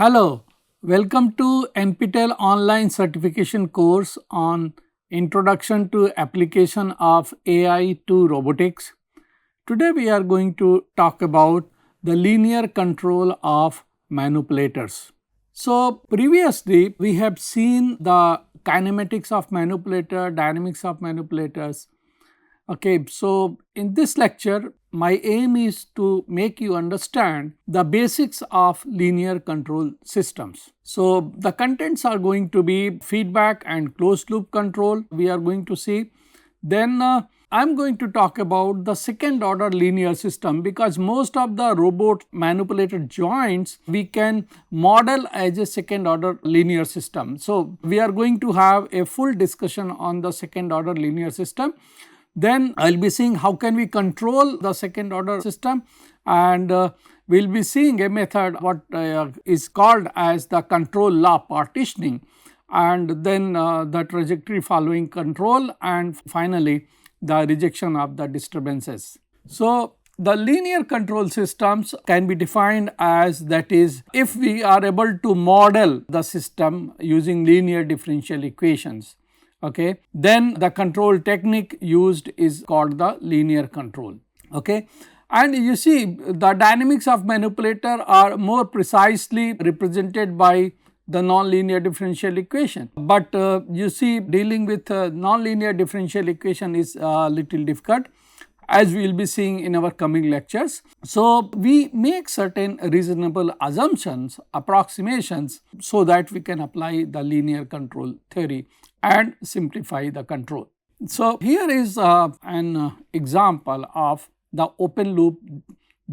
Hello, welcome to NPTEL online certification course on Introduction to Application of AI to Robotics. Today we are going to talk about the linear control of manipulators. So previously we have seen the kinematics of manipulator, dynamics of manipulators. Okay, so in this lecture my aim is to make you understand the basics of linear control systems. So the contents are going to be feedback and closed loop control we are going to see. Then I am going to talk about the second order linear system, because most of the robot manipulated joints we can model as a second order linear system. So we are going to have a full discussion on the second order linear system. Then I will be seeing how can we control the second order system, and we will be seeing a method what is called as the control law partitioning, and then the trajectory following control, and finally the rejection of the disturbances. So the linear control systems can be defined as, that is, if we are able to model the system using linear differential equations. Okay, then the control technique used is called the linear control. Okay, and you see the dynamics of manipulator are more precisely represented by the nonlinear differential equation, but you see dealing with nonlinear differential equation is a little difficult, as we will be seeing in our coming lectures. So we make certain reasonable assumptions, approximations, so that we can apply the linear control theory and simplify the control. So here is an example of the open loop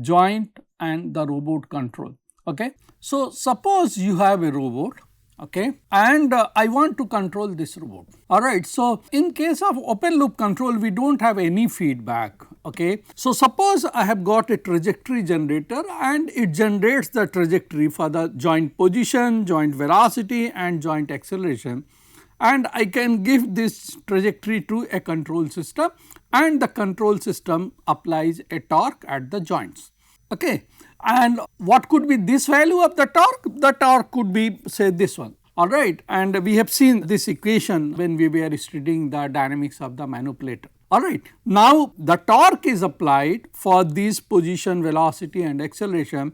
joint and the robot control. Okay, so suppose you have a robot, okay, and I want to control this robot. Alright, so in case of open loop control we do not have any feedback. Okay, so suppose I have got a trajectory generator and it generates the trajectory for the joint position, joint velocity and joint acceleration, and I can give this trajectory to a control system, and the control system applies a torque at the joints. Okay, and what could be this value of the torque? The torque could be, say, this one. Alright, and we have seen this equation when we were studying the dynamics of the manipulator. Alright, now the torque is applied for this position, velocity and acceleration,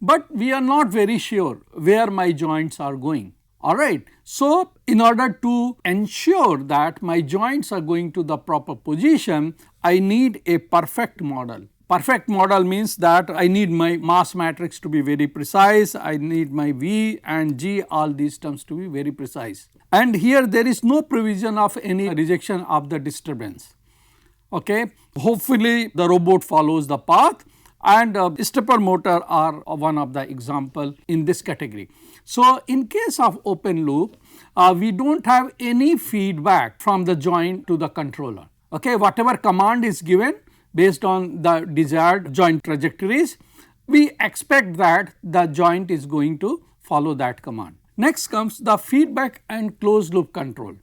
but we are not very sure where my joints are going. Alright, so in order to ensure that my joints are going to the proper position, I need a perfect model. Perfect model means that I need my mass matrix to be very precise, I need my V and G, all these terms to be very precise. And here there is no provision of any rejection of the disturbance. Okay, hopefully the robot follows the path, and stepper motor are one of the example in this category. So in case of open loop, we do not have any feedback from the joint to the controller. Okay, whatever command is given based on the desired joint trajectories, we expect that the joint is going to follow that command. Next comes the feedback and closed loop control.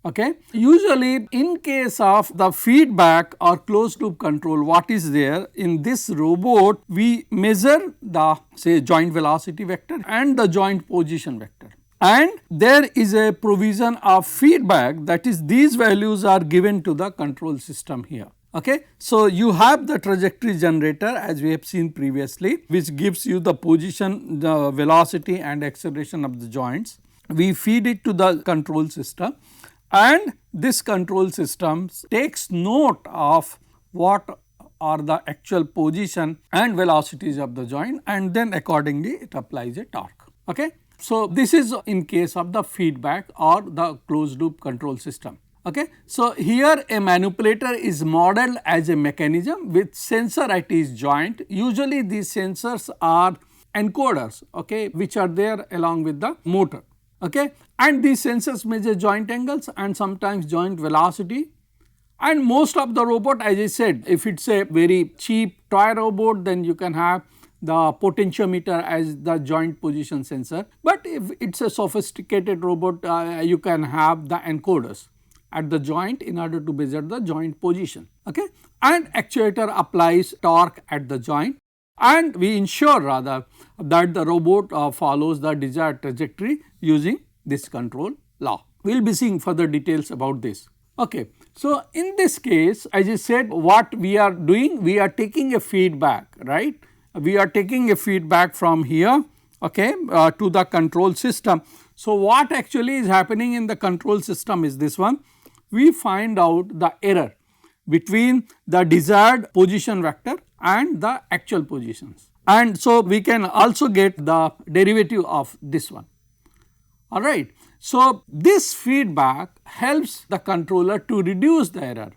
Okay, usually in case of the feedback or closed loop control, what is there in this robot, we measure the, say, joint velocity vector and the joint position vector, and there is a provision of feedback, that is, these values are given to the control system here. Okay, so you have the trajectory generator as we have seen previously, which gives you the position, the velocity and acceleration of the joints. We feed it to the control system, and this control system takes note of what are the actual position and velocities of the joint, and then accordingly it applies a torque. Okay, so this is in case of the feedback or the closed loop control system. Okay, so here a manipulator is modeled as a mechanism with sensor at its joint. Usually these sensors are encoders, okay, which are there along with the motor. Okay, and these sensors measure joint angles and sometimes joint velocity, and most of the robot, as I said, if it is a very cheap toy robot, then you can have the potentiometer as the joint position sensor, but if it is a sophisticated robot, you can have the encoders at the joint in order to measure the joint position. Okay, and actuator applies torque at the joint. and we ensure rather that the robot follows the desired trajectory using this control law. We will be seeing further details about this. Okay. So, in this case, as I said, what we are doing, we are taking a feedback, right. We are taking a feedback from here, okay, to the control system. So, what actually is happening in the control system is this one. We find out the error between the desired position vector and the actual positions, and so we can also get the derivative of this one. All right. So, this feedback helps the controller to reduce the error,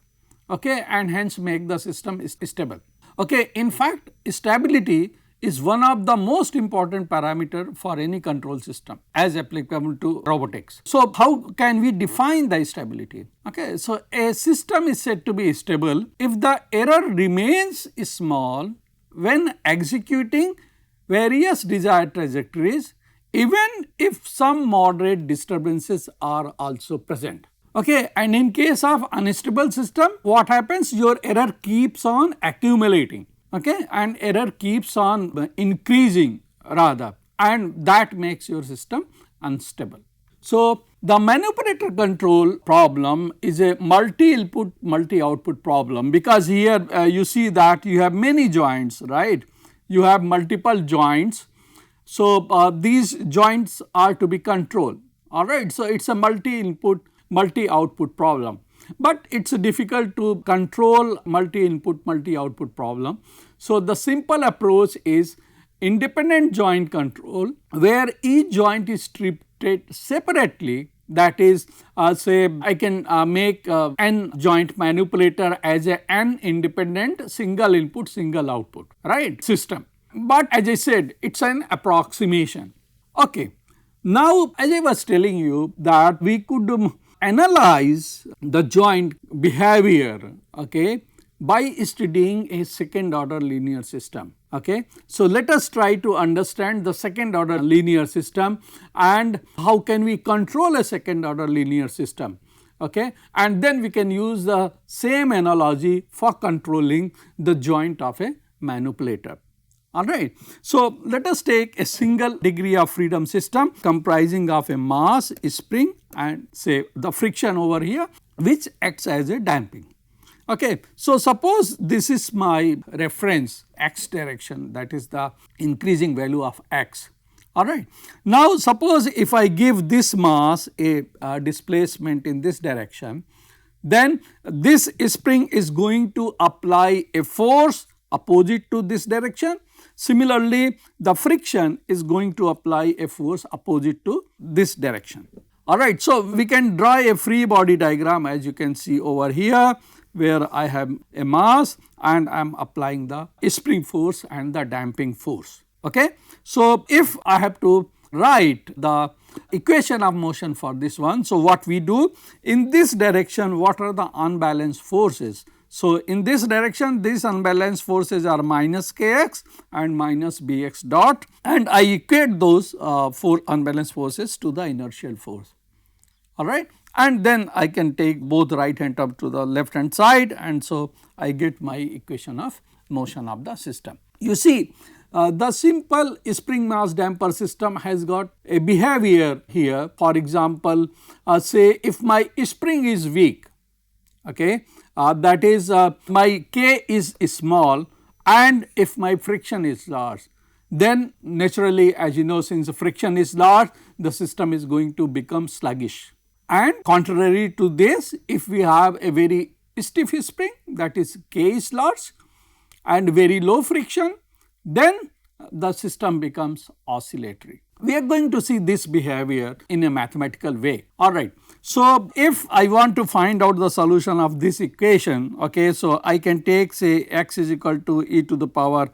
okay, and hence make the system stable. Okay. In fact, stability is one of the most important parameter for any control system as applicable to robotics. So, how can we define the stability? Okay. So, a system is said to be stable if the error remains small when executing various desired trajectories, even if some moderate disturbances are also present. Okay. And in case of unstable system, what happens? Your error keeps on accumulating, okay, and error keeps on increasing rather, and that makes your system unstable. So, the manipulator control problem is a multi-input, multi-output problem, because here you see that you have many joints, right. You have multiple joints. So, these joints are to be controlled, all right. So, it is a multi-input, multi-output problem, but it is difficult to control multi-input, multi-output problem. So, the simple approach is independent joint control, where each joint is treated separately. That is, say I can make n joint manipulator as a n independent single input, single output, right, system. But as I said, it is an approximation. Okay. Now, as I was telling you that we could analyze the joint behavior, okay, by studying a second order linear system. Okay. So, let us try to understand the second order linear system and how can we control a second order linear system. Okay. And then we can use the same analogy for controlling the joint of a manipulator. All right. So, let us take a single degree of freedom system comprising of a mass, spring, and say the friction over here, which acts as a damping. Okay. So, suppose this is my reference x direction, that is the increasing value of x. All right. Now, suppose if I give this mass a displacement in this direction, then this spring is going to apply a force opposite to this direction. Similarly, the friction is going to apply a force opposite to this direction. All right. So, we can draw a free body diagram, as you can see over here, where I have a mass and I am applying the spring force and the damping force. Okay. So, if I have to write the equation of motion for this one, so what we do in this direction, what are the unbalanced forces? So, in this direction, these unbalanced forces are minus kx and minus bx dot, and I equate those four unbalanced forces to the inertial force. All right. And then I can take both right hand up to the left hand side, and so I get my equation of motion of the system. You see, the simple spring mass damper system has got a behavior here. For example, say if my spring is weak, okay, that is my k is small, and if my friction is large, then naturally, as you know, since the friction is large, the system is going to become sluggish. And contrary to this, if we have a very stiff spring, that is k is large and very low friction, then the system becomes oscillatory. We are going to see this behavior in a mathematical way. All right. So, if I want to find out the solution of this equation, okay, so I can take, say, x is equal to e to the power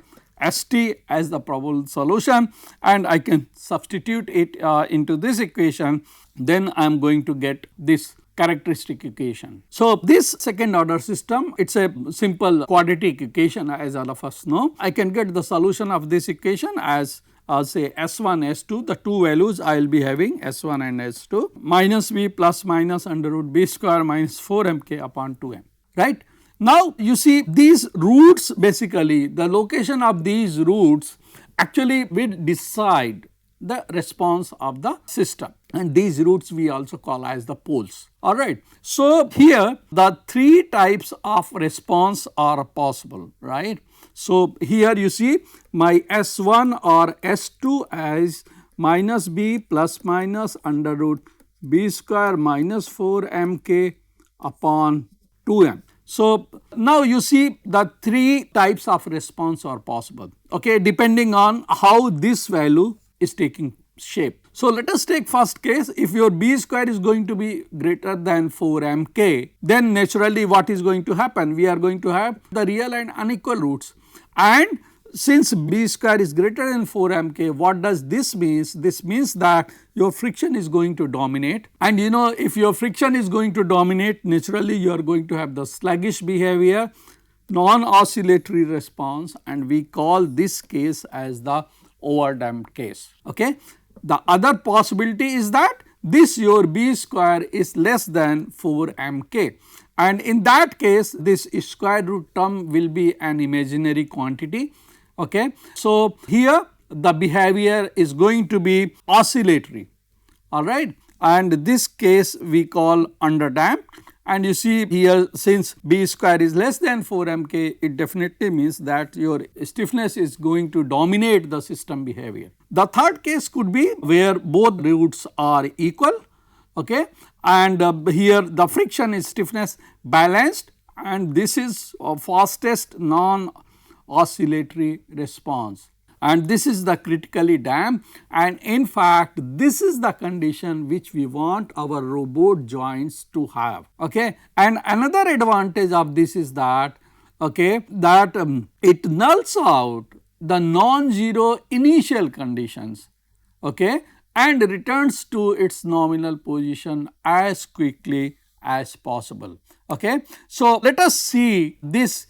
st as the probable solution, and I can substitute it into this equation, then I am going to get this characteristic equation. So, this second order system, it is a simple quadratic equation, as all of us know. I can get the solution of this equation as say S1, S2, the two values I will be having S1 and S2, minus V plus minus under root B square minus 4 mk upon 2m, right. Now you see these roots, basically the location of these roots actually will decide the response of the system, and these roots we also call as the poles. Alright. So here the three types of response are possible, right. So here you see my S1 or S2 as minus b plus minus under root b square minus 4 mk upon 2m. So now you see the three types of response are possible, okay, depending on how this value is taking shape. So let us take first case. If your b square is going to be greater than 4 mk, then naturally what is going to happen? We are going to have the real and unequal roots, and since b square is greater than 4 mk, what does this means? This means that your friction is going to dominate, and you know, if your friction is going to dominate, naturally you are going to have the sluggish behavior, non-oscillatory response, and we call this case as the overdamped case. Okay. The other possibility is that this your b square is less than 4 mk, and in that case this square root term will be an imaginary quantity. Okay. So here the behavior is going to be oscillatory, alright, and this case we call underdamped. And you see here, since b square is less than 4 mk, it definitely means that your stiffness is going to dominate the system behavior. The third case could be where both roots are equal, okay, and here the friction is stiffness balanced, and this is a fastest non-oscillatory response, and this is the critically damped, and in fact this is the condition which we want our robot joints to have. Okay. And another advantage of this is that, okay, that it nulls out the non-zero initial conditions, okay, and returns to its nominal position as quickly as possible. Okay. So let us see these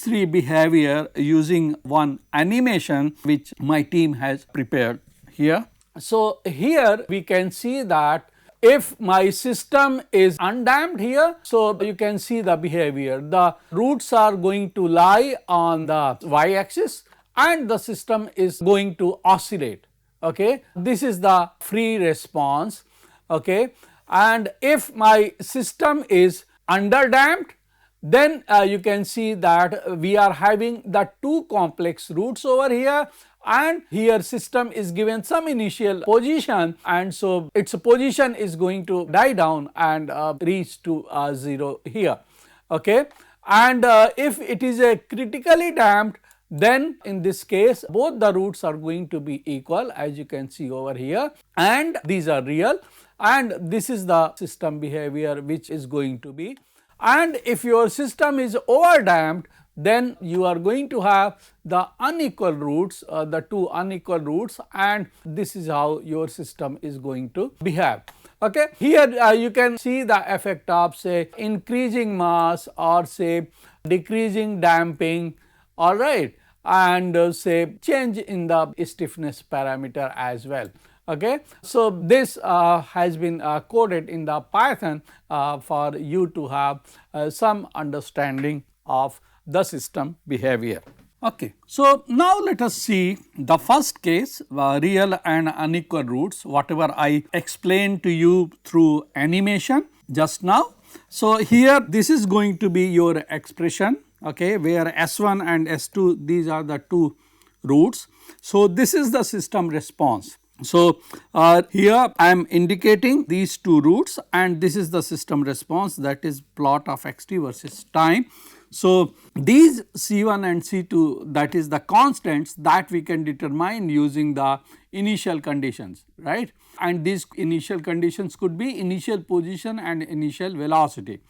three behavior using one animation which my team has prepared here. So here we can see that if my system is undamped here, so you can see the behavior. The roots are going to lie on the y axis and the system is going to oscillate. Okay. This is the free response. Okay. And if my system is underdamped, then you can see that we are having the two complex roots over here, and here system is given some initial position, and so its position is going to die down and reach to 0 here. Okay. And if it is a critically damped, then in this case both the roots are going to be equal, as you can see over here, and these are real, and this is the system behavior which is going to be. And if your system is overdamped, then you are going to have the unequal roots, the two unequal roots, and this is how your system is going to behave. Okay. Here you can see the effect of, say, increasing mass or say decreasing damping, alright, and say change in the stiffness parameter as well. Okay. So this has been coded in the Python for you to have some understanding of the system behavior. Okay. So now let us see the first case, real and unequal roots, whatever I explained to you through animation just now. So here this is going to be your expression, okay, where S1 and S2, these are the two roots. So this is the system response. So here I am indicating these two roots, and this is the system response, that is plot of xt versus time. So these C1 and C2, that is the constants that we can determine using the initial conditions, right, and these initial conditions could be initial position and initial velocity.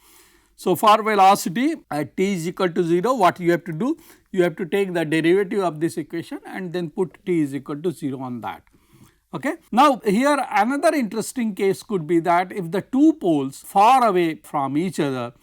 So for velocity at t is equal to 0, what you have to do? You have to take the derivative of this equation and then put t is equal to 0 on that. Okay. Now here another interesting case could be that if the two poles far away from each other,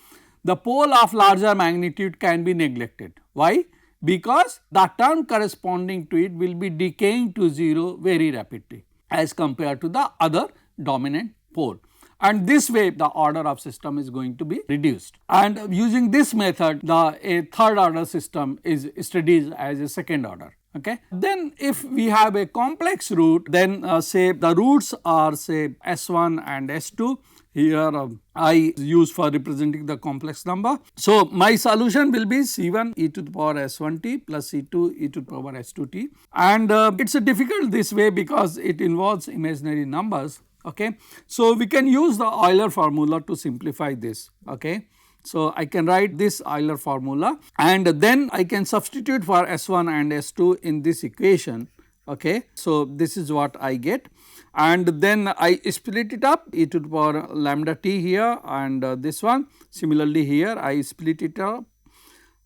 the pole of larger magnitude can be neglected. Why? Because the term corresponding to it will be decaying to 0 very rapidly as compared to the other dominant pole. and this way the order of system is going to be reduced. And using this method, a third order system is studied as a second order. Okay. Then if we have a complex root, then say the roots are say S1 and S2. Here I use for representing the complex number. So my solution will be C1 e to the power S1t plus C2 e to the power S2t, and it's difficult this way because it involves imaginary numbers. Okay. So we can use the Euler formula to simplify this. Okay. So I can write this Euler formula, and then I can substitute for S1 and S2 in this equation. Okay. So this is what I get, and then I split it up e to the power lambda t here, and this one similarly here I split it up,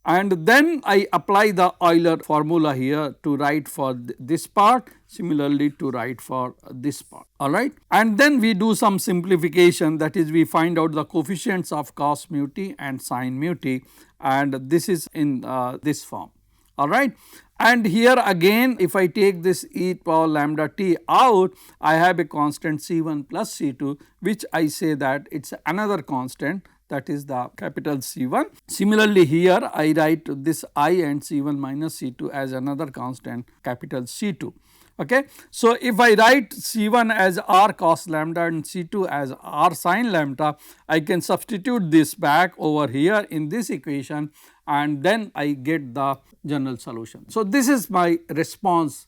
and then I apply the Euler formula here to write for this part, similarly to write for this part, alright. And then we do some simplification, that is we find out the coefficients of cos mu t and sin mu t, and this is in this form, alright. And here again if I take this e power lambda t out, I have a constant C1 plus C2, which I say that it is another constant, that is the capital C1. Similarly here I write this I and C1 minus C2 as another constant, capital C2. Okay. So if I write C1 as R cos lambda and C2 as R sin lambda, I can substitute this back over here in this equation, and then I get the general solution. So this is my response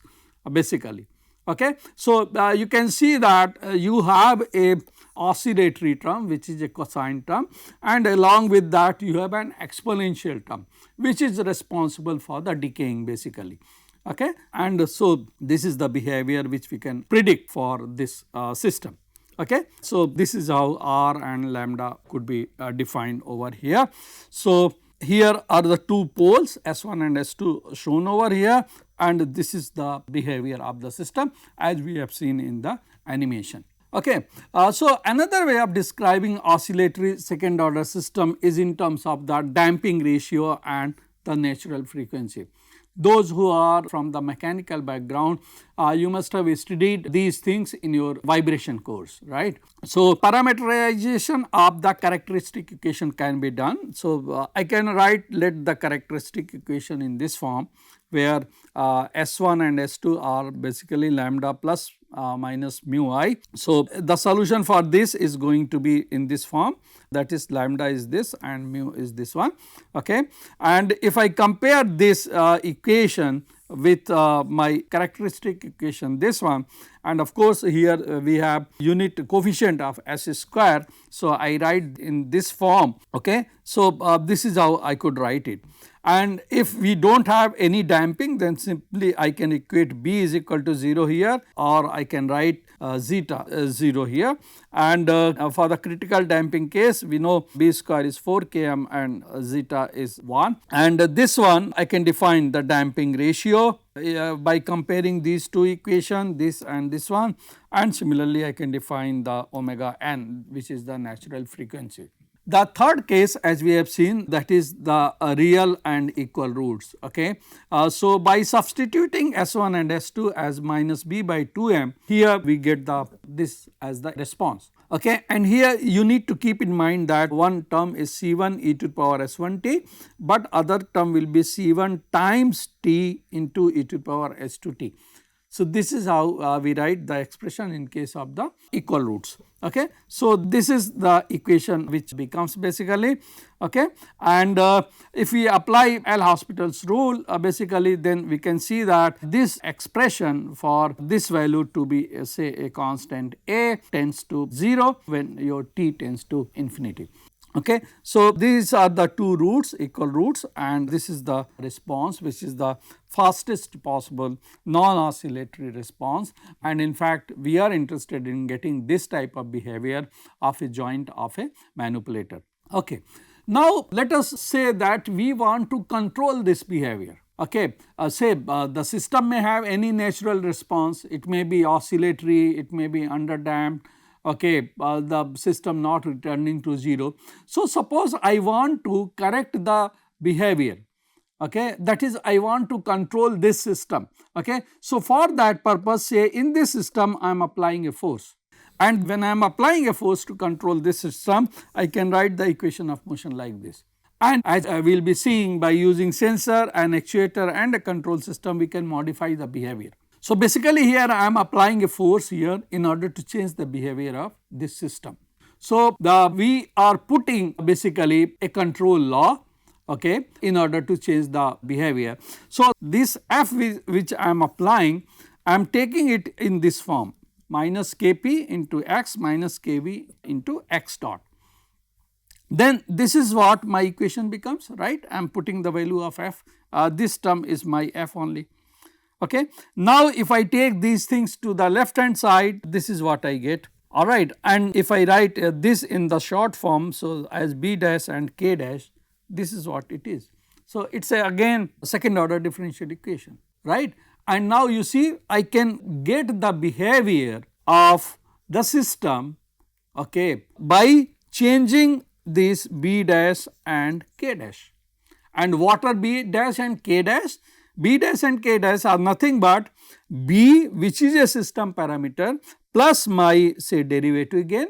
basically. Okay. So you can see that you have a oscillatory term which is a cosine term, and along with that you have an exponential term which is responsible for the decaying basically. Okay. And so this is the behavior which we can predict for this system. Okay. So this is how R and lambda could be defined over here. So here are the two poles S1 and S2 shown over here, and this is the behavior of the system as we have seen in the animation. Okay. So another way of describing oscillatory second order system is in terms of the damping ratio and the natural frequency. Those who are from the mechanical background, you must have studied these things in your vibration course, right. So parameterization of the characteristic equation can be done. So I can let the characteristic equation in this form, where S1 and S2 are basically lambda plus minus mu I. So the solution for this is going to be in this form, that is lambda is this and mu is this one. Okay. And if I compare this equation with my characteristic equation, this one, and of course here we have unit coefficient of S square. So I write in this form. Okay. So this is how I could write it. And if we do not have any damping, then simply I can equate B is equal to 0 here, or I can write zeta 0 here. And for the critical damping case, we know B square is 4 km and zeta is 1. And this one I can define the damping ratio by comparing these two equations, this and this one, and similarly I can define the omega n, which is the natural frequency. The third case, as we have seen, that is the real and equal roots. Okay. So by substituting S1 and S2 as minus B by 2m, here we get this as the response. Okay. And here you need to keep in mind that one term is C1 e to the power S1t, but other term will be C1 times t into e to the power S2t. So this is how we write the expression in case of the equal roots. Okay. So this is the equation which becomes basically, okay, and if we apply L'Hospital's rule basically, then we can see that this expression for this value to be say a constant A tends to 0 when your t tends to infinity. Okay. So these are the two roots, equal roots, and this is the response which is the fastest possible non-oscillatory response, and in fact we are interested in getting this type of behavior of a joint of a manipulator. Okay. Now let us say that we want to control this behavior. Okay. Say the system may have any natural response, it may be oscillatory, it may be underdamped. Okay, the system not returning to 0. So suppose I want to correct the behavior, okay, that is I want to control this system. Okay. So for that purpose, say in this system I am applying a force, And when I am applying a force to control this system, I can write the equation of motion like this. And as I will be seeing, by using sensor, an actuator and a control system, we can modify the behavior. So basically here I am applying a force here in order to change the behavior of this system. So we are putting basically a control law, okay, in order to change the behavior. So this F which I am applying, I am taking it in this form, minus Kp into x minus Kv into x dot. Then this is what my equation becomes, right. I am putting the value of F, this term is my F only. Okay. Now if I take these things to the left hand side, this is what I get, alright. And if I write this in the short form, so as B dash and K dash, this is what it is. So it is again second order differential equation, right. And now you see I can get the behavior of the system, okay, by changing this B dash and K dash. And what are B dash and K dash? B dash and K dash are nothing but B, which is a system parameter, plus my say derivative again,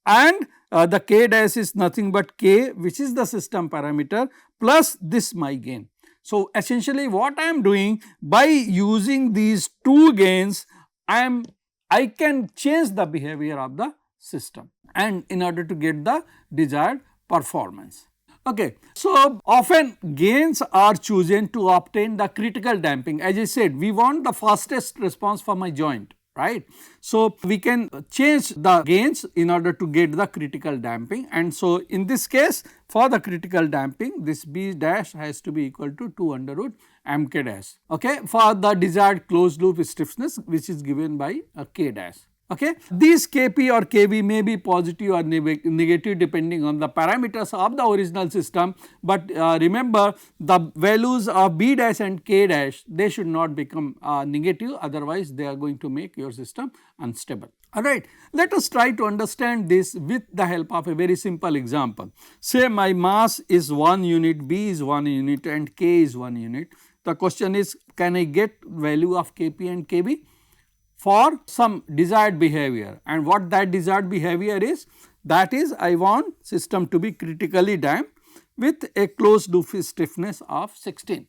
and the K dash is nothing but K, which is the system parameter, plus this my gain. So essentially what I am doing, by using these two gains, I can change the behavior of the system, and in order to get the desired performance. Okay. So often gains are chosen to obtain the critical damping. As I said, we want the fastest response for my joint, right. So we can change the gains in order to get the critical damping, and so in this case for the critical damping, this B dash has to be equal to 2 under root mk dash, okay, for the desired closed loop stiffness, which is given by a K dash. Okay. These Kp or Kv may be positive or negative depending on the parameters of the original system, but remember the values of B dash and K dash, they should not become negative, otherwise they are going to make your system unstable. Alright, let us try to understand this with the help of a very simple example. Say my mass is 1 unit, B is 1 unit and K is 1 unit. The question is, can I get value of Kp and Kv for some desired behavior, and what that desired behavior is, that is I want system to be critically damped with a closed loop stiffness of 16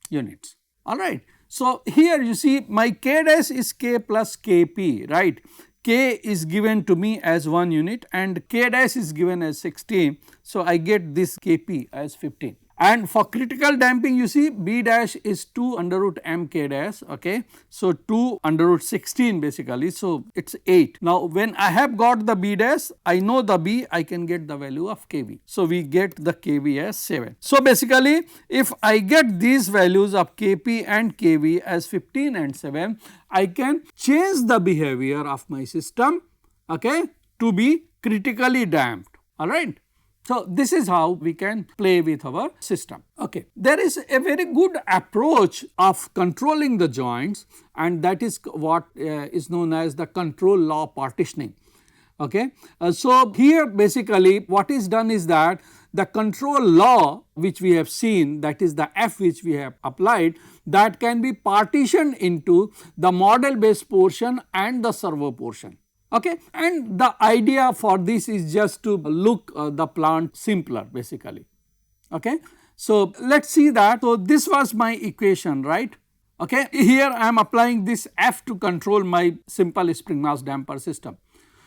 units, alright. So here you see my K dash is K plus Kp, right. K is given to me as 1 unit and K dash is given as 16, so I get this Kp as 15. And for critical damping, you see B dash is 2 under root mk dash, okay. So 2 under root 16 basically, so it is 8. Now when I have got the B dash, I know the B, I can get the value of Kv. So we get the Kv as 7. So basically if I get these values of Kp and Kv as 15 and 7, I can change the behavior of my system, okay, to be critically damped, alright. So this is how we can play with our system. Okay. There is a very good approach of controlling the joints, and that is what is known as the control law partitioning. Okay. So here basically what is done is that the control law which we have seen, that is the F which we have applied, that can be partitioned into the model based portion and the servo portion. Okay. And the idea for this is just to look the plant simpler basically. Okay. So let us see that. So this was my equation, right. Okay. Here I am applying this F to control my simple spring mass damper system.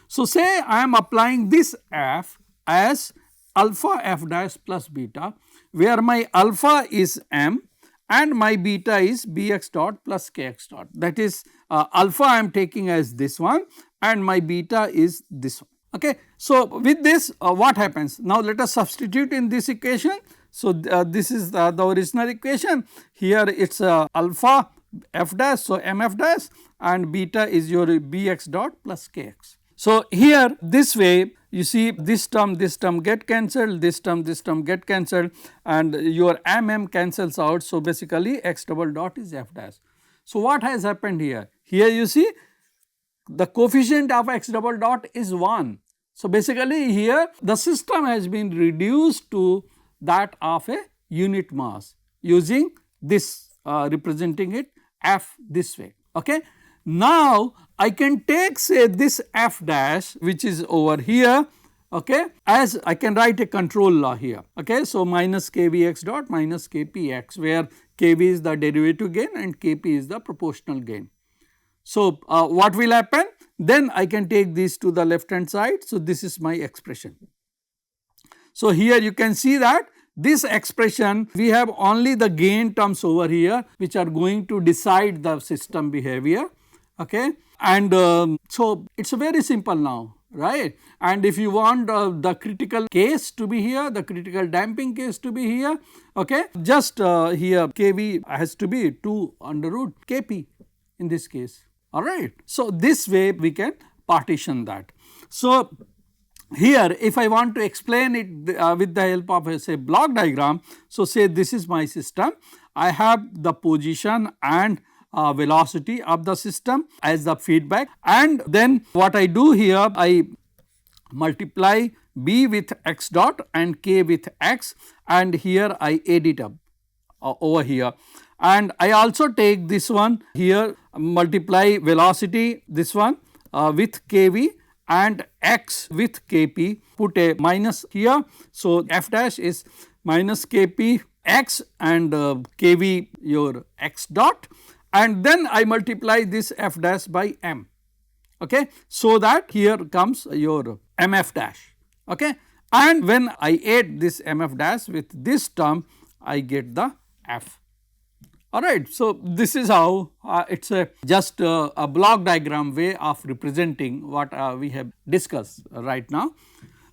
So say I am applying this F as alpha F dash plus beta, where my alpha is M and my beta is Bx dot plus Kx dot. That is alpha I am taking as this one and my beta is this one. Okay. So with this what happens? Now let us substitute in this equation. So this is the original equation. Here it is alpha F dash, so Mf dash, and beta is your Bx dot plus Kx. So here this way you see this term get cancelled, this term get cancelled, and your MM cancels out. So basically x double dot is F dash. So what has happened here? Here you see the coefficient of x double dot is 1. So basically here the system has been reduced to that of a unit mass using this representing it F this way. Okay. Now I can take, say, this f dash which is over here, okay, as I can write a control law here, okay. So, minus kvx dot minus kpx, where kv is the derivative gain and kp is the proportional gain. So, what will happen? Then I can take these to the left hand side. So, this is my expression. So, here you can see that this expression, we have only the gain terms over here which are going to decide the system behavior, okay. And so, it is very simple now, right. And if you want the critical case to be here, the critical damping case to be here, okay, just here kV has to be 2 under root kp in this case, alright. So, this way we can partition that. So, here if I want to explain it with the help of a, say, block diagram. So, say this is my system, I have the position and velocity of the system as the feedback, and then what I do here, I multiply b with x dot and k with x, and here I add it up over here, and I also take this one here, multiply velocity this one with kv and x with kp, put a minus here. So, f dash is minus kp x and kv your x dot, and then I multiply this f dash by m, okay. So, that here comes your mf dash, okay, and when I add this mf dash with this term, I get the f. Alright. So, this is how it is a just a block diagram way of representing what we have discussed right now.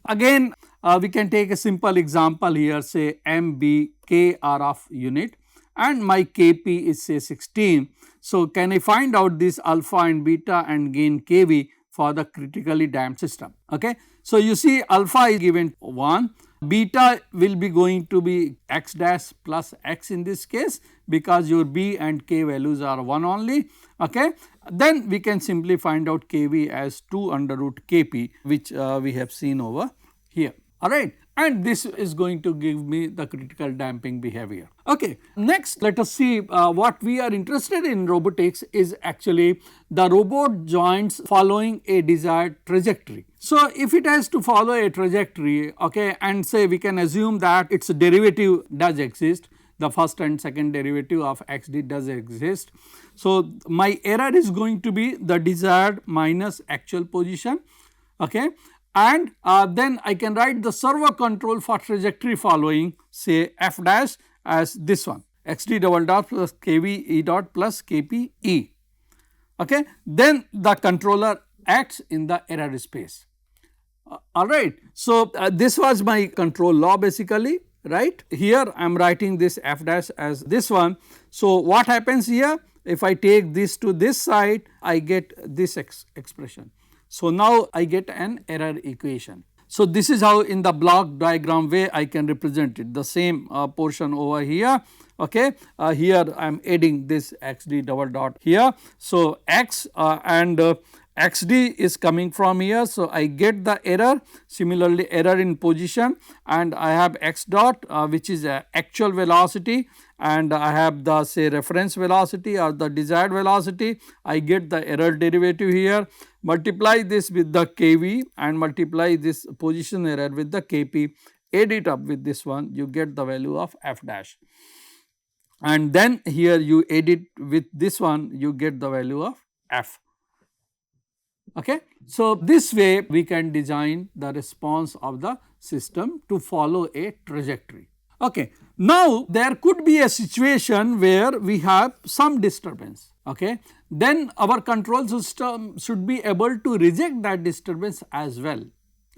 Again we can take a simple example here, say m, b, k are of unit and my kp is say 16. So, can I find out this alpha and beta and gain kv for the critically damped system, okay. So, you see alpha is given 1, beta will be going to be x dash plus x in this case, because your b and k values are 1 only, okay. Then we can simply find out kv as 2 under root kp, which we have seen over here, alright, and this is going to give me the critical damping behavior, okay. Next, let us see what we are interested in robotics is actually the robot joints following a desired trajectory. So, if it has to follow a trajectory, okay, and say we can assume that its derivative does exist, the first and second derivative of xd does exist. So, my error is going to be the desired minus actual position, okay, and then I can write the servo control for trajectory following, say f dash as this one, xd double dot plus kv e dot plus kp e, okay. Then the controller acts in the error space, alright. So, this was my control law basically, right. Here I am writing this f dash as this one. So, what happens here, if I take this to this side, I get this expression. So, now I get an error equation. So, this is how in the block diagram way I can represent it, the same portion over here, okay. Here I am adding this xd double dot here. So, x and xd is coming from here. So, I get the error, similarly error in position, and I have x dot which is actual velocity, and I have the say reference velocity or the desired velocity. I get the error derivative here, multiply this with the kv and multiply this position error with the kp, add it up with this one, you get the value of f dash, and then here you add it with this one, you get the value of f, okay. So, this way we can design the response of the system to follow a trajectory, okay. Now, there could be a situation where we have some disturbance, okay. Then our control system should be able to reject that disturbance as well,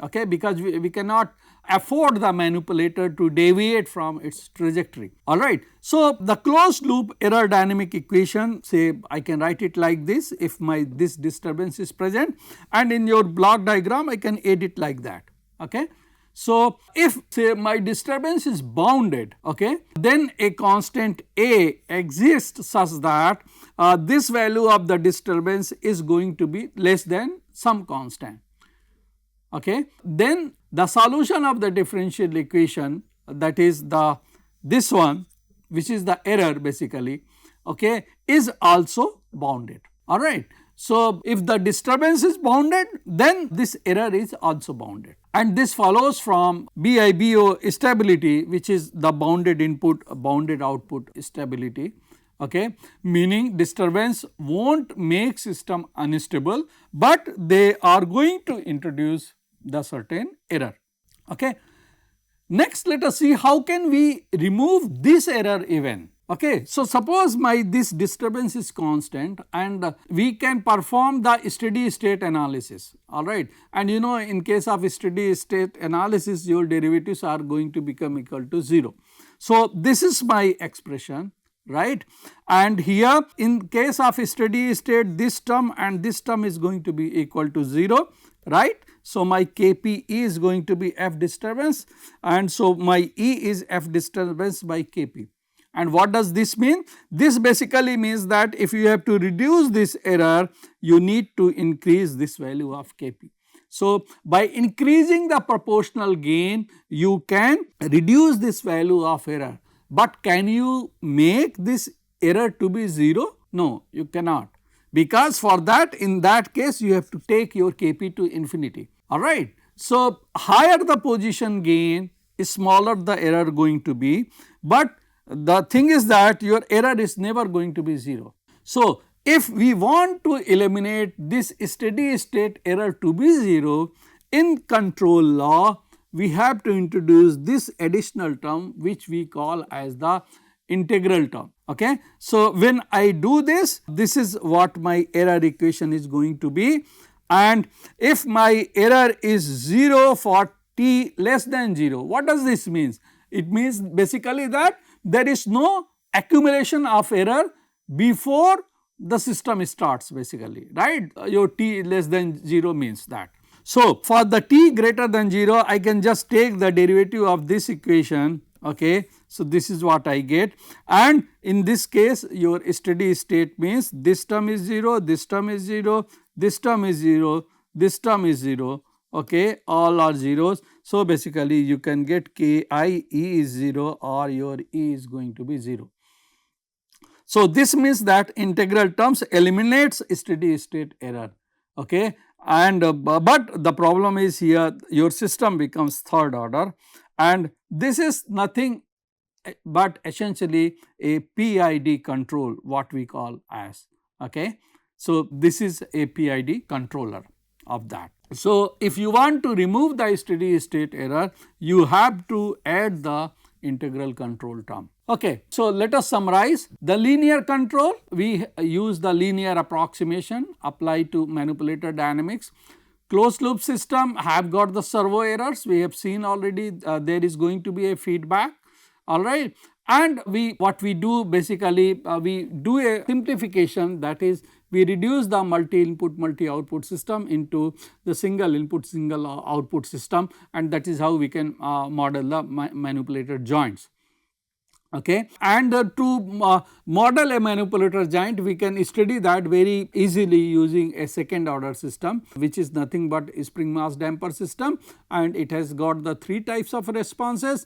okay, because we cannot afford the manipulator to deviate from its trajectory, alright. So, the closed loop error dynamic equation, say I can write it like this if this disturbance is present, and in your block diagram I can add it like that, okay. So, if say my disturbance is bounded, okay, then a constant A exists such that this value of the disturbance is going to be less than some constant, okay. Then the solution of the differential equation, that is this one which is the error basically, okay, is also bounded, alright. So, if the disturbance is bounded, then this error is also bounded, and this follows from BIBO stability, which is the bounded input bounded output stability, okay, meaning disturbance won't make system unstable, but they are going to introduce the certain error. Okay. Next, let us see how can we remove this error even. Okay. So, suppose this disturbance is constant and we can perform the steady state analysis, alright, and you know, in case of steady state analysis your derivatives are going to become equal to 0. So, this is my expression, right, and here in case of steady state this term and this term is going to be equal to 0, right. So, my Kp is going to be F disturbance, and so my E is F disturbance by Kp. And what does this mean? This basically means that if you have to reduce this error, you need to increase this value of Kp. So, by increasing the proportional gain, you can reduce this value of error, but can you make this error to be 0? No, you cannot, because for that, in that case you have to take your Kp to infinity, alright. So, higher the position gain, smaller the error going to be, but the thing is that your error is never going to be 0. So, if we want to eliminate this steady state error to be 0, in control law we have to introduce this additional term which we call as the integral term. Okay. So, when I do this, this is what my error equation is going to be, and if my error is 0 for t less than 0, what does this mean? It means basically that there is no accumulation of error before the system starts basically, right. Your t less than 0 means that. So, for the t greater than 0, I can just take the derivative of this equation, okay. So, this is what I get, and in this case your steady state means this term is 0, this term is 0, this term is 0, this term is 0, okay, all are zeros. So, basically you can get Ki E is 0 or your E is going to be 0. So, this means that integral terms eliminates steady state error, okay, and but the problem is here your system becomes third order, and this is nothing but essentially a PID control, what we call as, okay. So, this is a PID controller of that. So, if you want to remove the steady state error, you have to add the integral control term. Okay. So, let us summarize the linear control. We use the linear approximation applied to manipulator dynamics. Closed loop system have got the servo errors, we have seen already there is going to be a feedback, alright. And what we do basically we do a simplification, that is we reduce the multi input multi output system into the single input single output system, and that is how we can model the manipulator joints. Okay. And to model a manipulator joint, we can study that very easily using a second order system, which is nothing but a spring mass damper system, and it has got the 3 types of responses.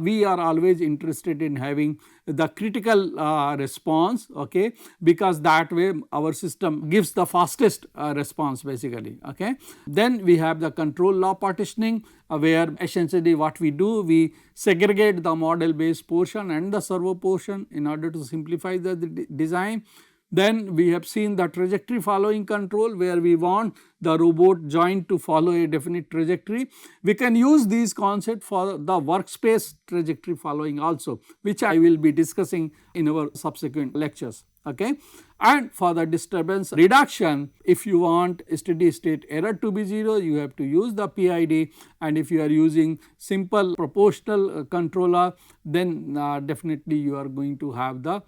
We are always interested in having the critical response, okay, because that way our system gives the fastest response basically, okay. Then we have the control law partitioning, where essentially what we do, we segregate the model based portion and the servo portion in order to simplify the design. Then we have seen the trajectory following control, where we want the robot joint to follow a definite trajectory. We can use these concepts for the workspace trajectory following also, which I will be discussing in our subsequent lectures. Okay. And for the disturbance reduction, if you want steady state error to be 0, you have to use the PID, and if you are using simple proportional controller, then definitely you are going to have the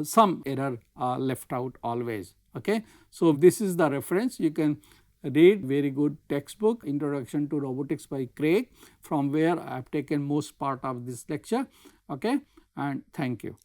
some error left out always. Okay. So, this is the reference, you can read very good textbook, Introduction to Robotics by Craig, from where I have taken most part of this lecture. Okay. And thank you.